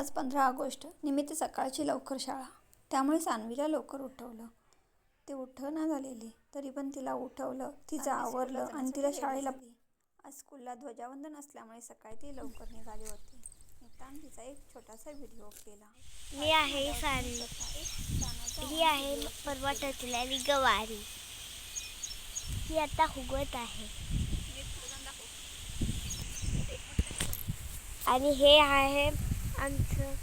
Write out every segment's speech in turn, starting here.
आज 15 ऑगस्ट निमित्त सकाळची लवकर शाळा, त्यामुळे सान्वीला लवकर उठवलं. ते उठणं झालेली तरी पण तिला उठवलं, तिचं आवरलं आणि तिला शाळेला. आज स्कूलला ध्वजावंदन असल्यामुळे सकाळी ती लवकर निघाली होती. नितान तिचा एक छोटासा व्हिडिओ केला. मी आहे सान्वी. ही आहे परवा टचलेली गवारी. ही आता उगवत आहे. आणि हे आहे आमचं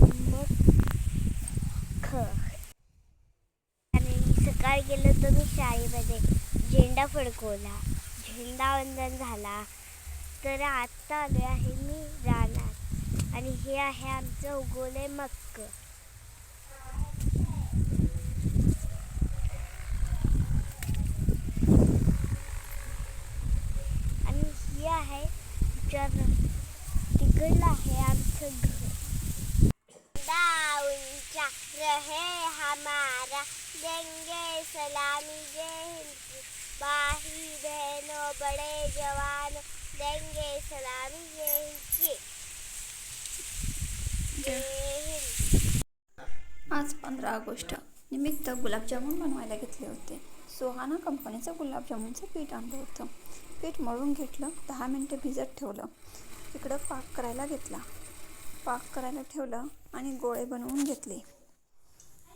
मख. आणि सकाळी गेलो तर मी शाळेमध्ये झेंडा फडकवला, झेंडावंदन झाला. तर आत्ता आलो आहे मी रानात आणि हे आहे आमचं उगवले मक्क. आणि ही आहे तिकडलं आहे आमचं घर. ऊंचा रहे हमारा, देंगे सलामी जय हिंद. भाई बहनों बड़े जवानों, देंगे सलामी जय हिंद. आज 15 ऑगस्ट निमित्त गुलाबजामुन बनवायला घेतले होते. सोहाना कंपनीचं गुलाबजामुनचं पीठ आणलं होतं. पीठ मळून घेतलं, 10 मिनटं भिजत ठेवलं. इकडं पाक करायला घेतला. पाक करायला ठेवलं आणि गोळे बनवून घेतले.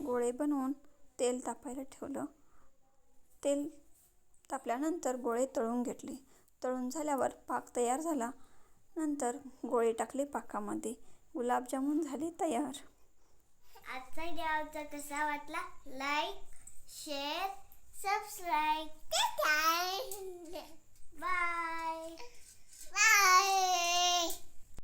गोळे बनवून तेल तापायला ठेवलं. तेल तापल्यानंतर गोळे तळून घेतले. तळून झाल्यावर पाक तयार झाला. नंतर गोळे टाकले पाकामध्ये. गुलाबजामुन झाले तयार. आजचा व्हिडिओ आवडला कसा वाटला? Like, share, subscribe. Bye bye.